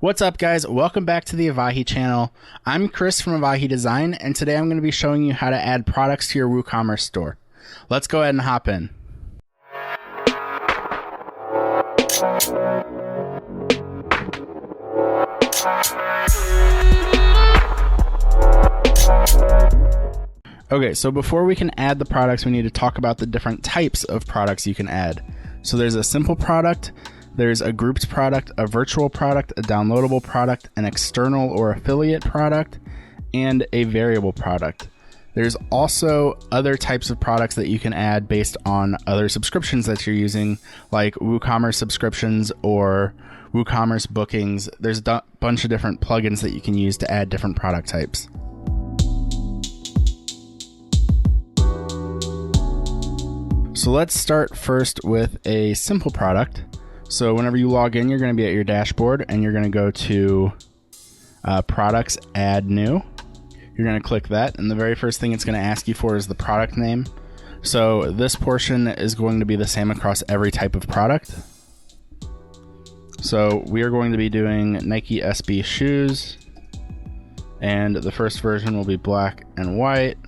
What's up, guys? Welcome back to the Avahi channel. I'm Kris from Avahi Design, and today I'm going to be showing you how to add products to your WooCommerce store. Let's go ahead and hop in. Okay, so before we can add the products, we need to talk about the different types of products you can add. So there's a simple product, there's a grouped product, a virtual product, a downloadable product, an external or affiliate product, and a variable product. There's also other types of products that you can add based on other subscriptions that you're using, like WooCommerce subscriptions or WooCommerce bookings. There's a bunch of different plugins that you can use to add different product types. So let's start first with a simple product. So whenever you log in, you're going to be at your dashboard and you're going to go to Products, Add New. You're going to click that, and the very first thing it's going to ask you for is the product name. So this portion is going to be the same across every type of product. So we are going to be doing Nike SB shoes, and the first version will be black and white.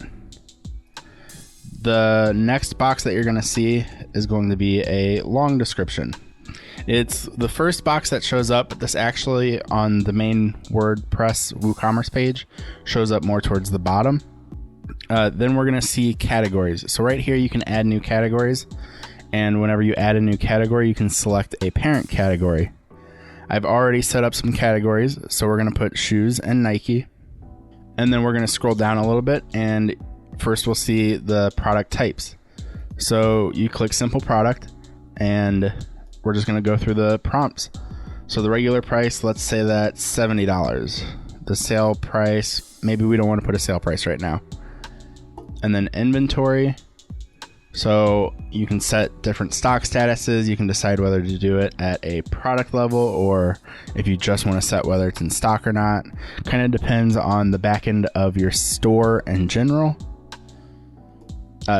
The next box that you're going to see is going to be a long description. It's the first box that shows up, but this actually on the main WordPress WooCommerce page shows up more towards the bottom. Then we're going to see categories. So right here you can add new categories, and whenever you add a new category you can select a parent category. I've already set up some categories, so we're going to put shoes and Nike, and then we're going to scroll down a little bit, and first we'll see the product types. So you click simple product, and we're just going to go through the prompts. So the regular price, let's say that's $70. The sale price, maybe we don't want to put a sale price right now. And then inventory. So you can set different stock statuses. You can decide whether to do it at a product level or if you just want to set whether it's in stock or not. Kind of depends on the back end of your store in general.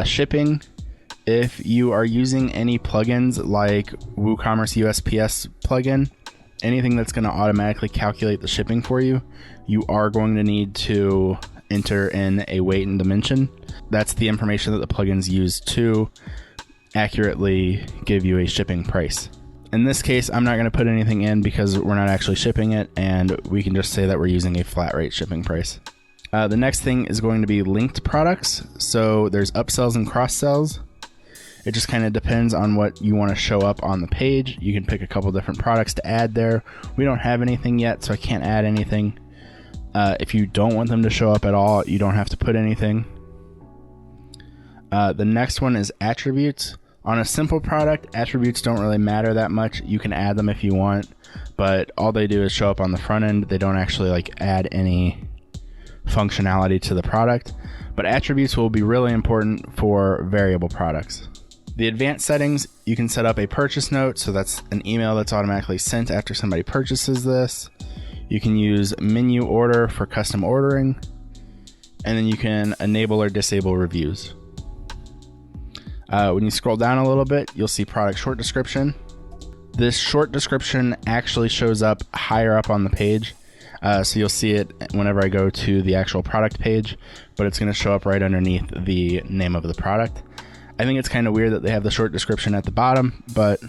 Shipping. If you are using any plugins like WooCommerce USPS plugin, anything that's going to automatically calculate the shipping for you, you are going to need to enter in a weight and dimension. That's the information that the plugins use to accurately give you a shipping price. In this case, I'm not going to put anything in because we're not actually shipping it, and we can just say that we're using a flat rate shipping price. The next thing is going to be linked products. So there's upsells and cross sells. It just kind of depends on what you want to show up on the page. You can pick a couple different products to add there. We don't have anything yet, so I can't add anything. If you don't want them to show up at all, you don't have to put anything. The next one is attributes. On a simple product, attributes don't really matter that much. You can add them if you want, but all they do is show up on the front end. They don't actually add any functionality to the product. But attributes will be really important for variable products. The advanced settings, you can set up a purchase note, so that's an email that's automatically sent after somebody purchases this. You can use menu order for custom ordering, and then you can enable or disable reviews. When you scroll down a little bit, you'll see product short description. This short description actually shows up higher up on the page, so you'll see it whenever I go to the actual product page, but it's going to show up right underneath the name of the product. I think it's kind of weird that they have the short description at the bottom, but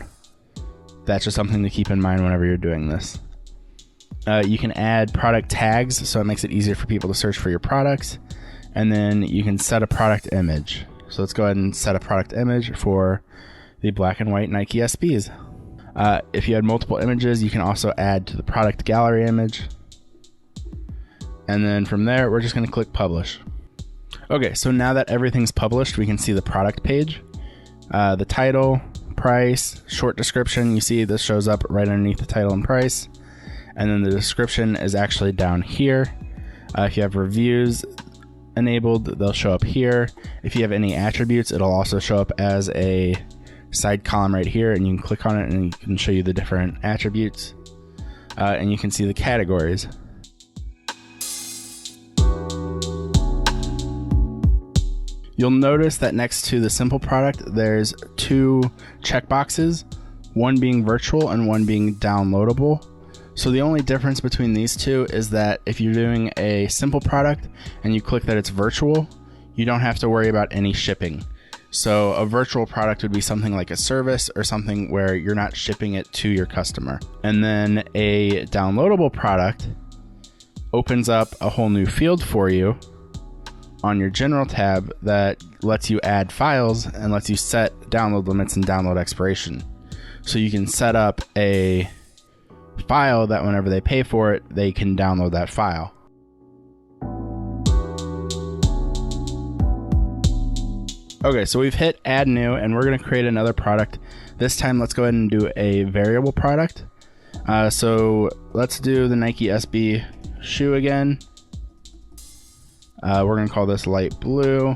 that's just something to keep in mind whenever you're doing this. You can add product tags, so it makes it easier for people to search for your products. And then you can set a product image. So let's go ahead and set a product image for the black and white Nike SBs. If you had multiple images, you can also add to the product gallery image. And then from there, we're just going to click publish. Okay, so now that everything's published, we can see the product page, the title, price, short description. You see this shows up right underneath the title and price. And then the description is actually down here. If you have reviews enabled, they'll show up here. If you have any attributes, it'll also show up as a side column right here, and you can click on it and it can show you the different attributes. And you can see the categories. You'll notice that next to the simple product, there's two checkboxes, one being virtual and one being downloadable. So the only difference between these two is that if you're doing a simple product and you click that it's virtual, you don't have to worry about any shipping. So a virtual product would be something like a service or something where you're not shipping it to your customer. And then a downloadable product opens up a whole new field for you on your general tab that lets you add files and lets you set download limits and download expiration. So you can set up a file that whenever they pay for it, they can download that file. Okay, so we've hit add new and we're going to create another product. This time, let's go ahead and do a variable product. So let's do the Nike SB shoe again. We're going to call this light blue.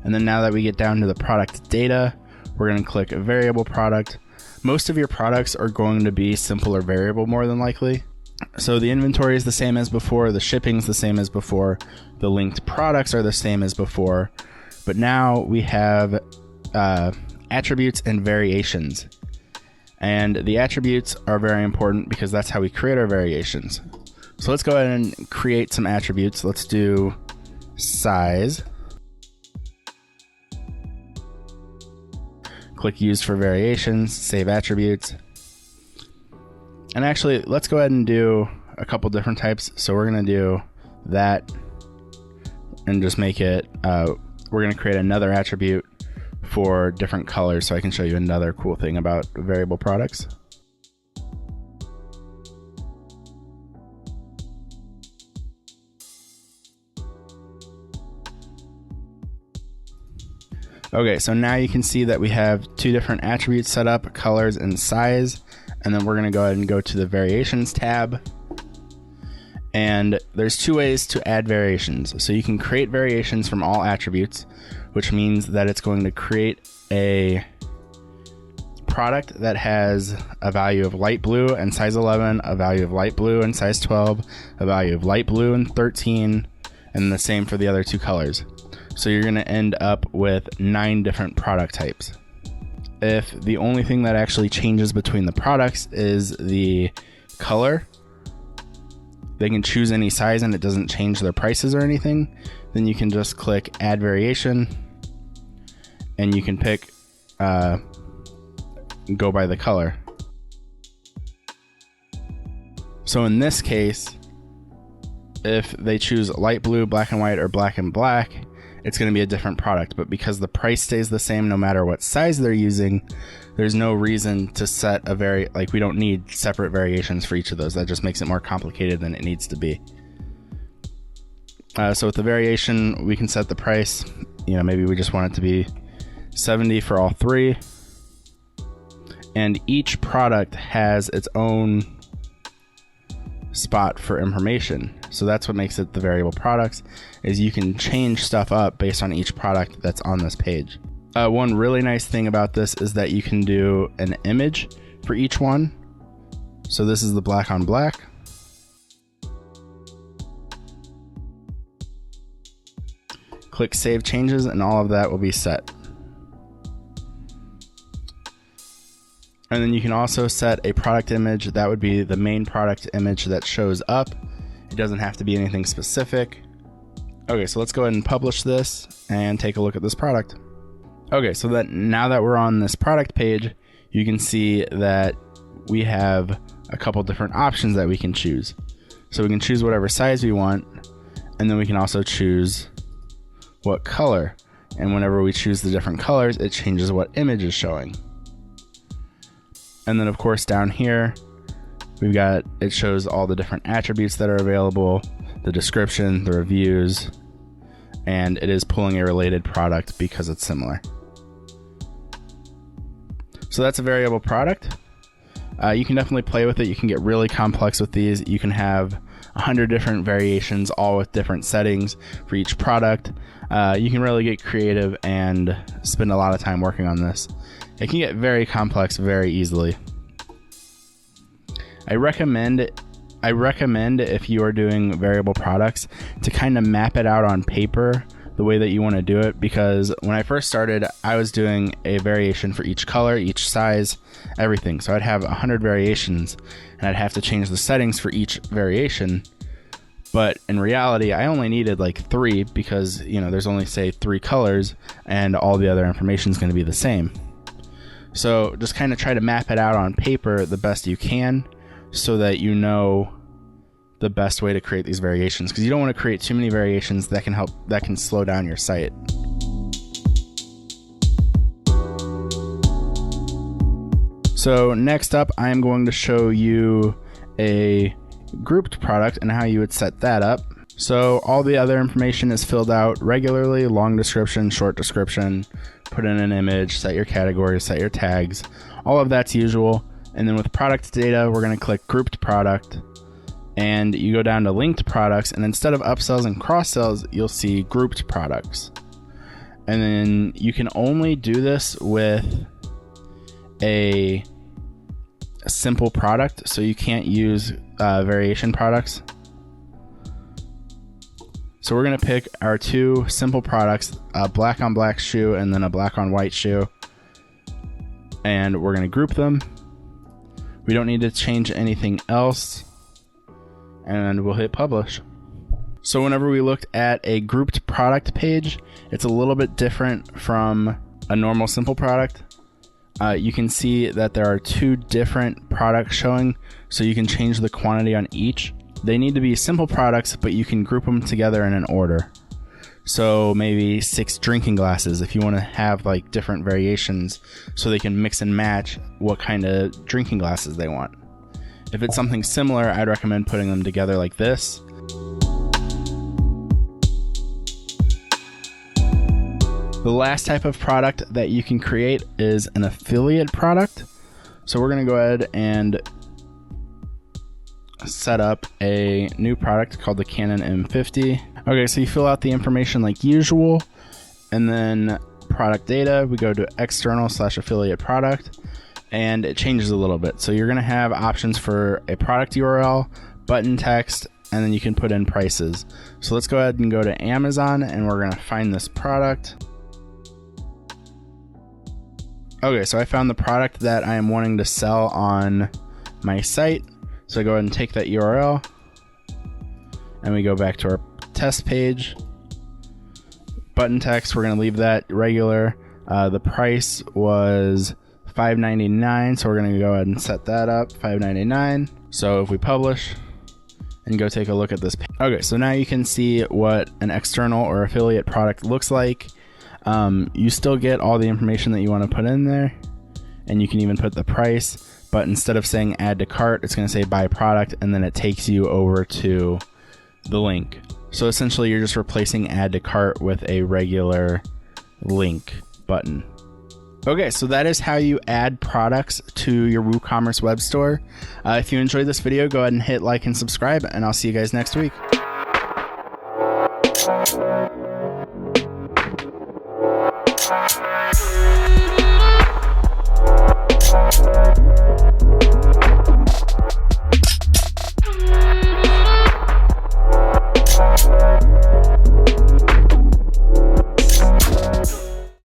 And then now that we get down to the product data, we're going to click a variable product. Most of your products are going to be simple or variable more than likely. So the inventory is the same as before, the shipping's the same as before, the linked products are the same as before, but now we have attributes and variations. And the attributes are very important because that's how we create our variations. So let's go ahead and create some attributes. Let's do size. Click use for variations, save attributes. And actually, let's go ahead and do a couple different types. So we're going to do that and just make it, we're going to create another attribute for different colors so I can show you another cool thing about variable products. Okay, so now you can see that we have two different attributes set up, colors and size. And then we're going to go ahead and go to the variations tab. And there's two ways to add variations. So you can create variations from all attributes, which means that it's going to create a product that has a value of light blue and size 11, a value of light blue and size 12, a value of light blue and 13, and the same for the other two colors. So you're going to end up with 9 different product types. If the only thing that actually changes between the products is the color, they can choose any size and it doesn't change their prices or anything, then you can just click add variation and you can pick go by the color. So in this case, if they choose light blue, black and white, or black and black, it's going to be a different product. But because the price stays the same no matter what size they're using, there's no reason to set we don't need separate variations for each of those. That just makes it more complicated than it needs to be. So with the variation, we can set the price. Maybe we just want it to be 70 for all 3. And each product has its own spot for information. So that's what makes it the variable products, is you can change stuff up based on each product that's on this page. One really nice thing about this is that you can do an image for each one. So this is the black on black. Click save changes and all of that will be set. And then you can also set a product image. That would be the main product image that shows up. It doesn't have to be anything specific. Okay, so let's go ahead and publish this and take a look at this product. Okay, so now that we're on this product page, you can see that we have a couple different options that we can choose. So we can choose whatever size we want, and then we can also choose what color. And whenever we choose the different colors, it changes what image is showing. And then of course down here, it shows all the different attributes that are available, the description, the reviews, and it is pulling a related product because it's similar. So that's a variable product. You can definitely play with it. You can get really complex with these. You can have 100 different variations, all with different settings for each product. You can really get creative and spend a lot of time working on this. It can get very complex very easily. I recommend if you are doing variable products to kind of map it out on paper the way that you want to do it, because when I first started, I was doing a variation for each color, each size, everything. So I'd have 100 variations, and I'd have to change the settings for each variation. But in reality, I only needed like 3 because, there's only, say, 3 colors, and all the other information is going to be the same. So just kind of try to map it out on paper the best you can so that you know the best way to create these variations, because you don't want to create too many variations that can slow down your site. So next up, I'm going to show you a grouped product and how you would set that up. So all the other information is filled out regularly: long description, short description, put in an image, set your categories, set your tags, all of that's usual. And then with product data, we're going to click grouped product, and you go down to linked products, and instead of upsells and cross sells, you'll see grouped products. And then you can only do this with a simple product, so you can't use variation products. So we're going to pick our 2 simple products, a black on black shoe and then a black on white shoe, and we're going to group them. We don't need to change anything else, and we'll hit publish. So whenever we looked at a grouped product page, it's a little bit different from a normal simple product. You can see that there are 2 different products showing, so you can change the quantity on each. They need to be simple products, but you can group them together in an order. So maybe 6 drinking glasses if you want to have like different variations so they can mix and match what kind of drinking glasses they want. If it's something similar, I'd recommend putting them together like this. The last type of product that you can create is an affiliate product. So we're going to go ahead and set up a new product called the Canon M50. Okay, so you fill out the information like usual, and then product data, we go to external/affiliate product, and it changes a little bit. So you're going to have options for a product URL, button text, and then you can put in prices. So let's go ahead and go to Amazon, and we're going to find this product. Okay, so I found the product that I am wanting to sell on my site. So I go ahead and take that URL, and we go back to our test page. Button text, we're going to leave that regular. The price was $5.99, so we're going to go ahead and set that up, $5.99. So if we publish and go take a look at this page. Okay, so now you can see what an external or affiliate product looks like. You still get all the information that you want to put in there, and you can even put the price, but instead of saying add to cart, it's going to say buy product, and then it takes you over to the link. So essentially you're just replacing add to cart with a regular link button. Okay, so that is how you add products to your WooCommerce web store. If you enjoyed this video, go ahead and hit like and subscribe, and I'll see you guys next week.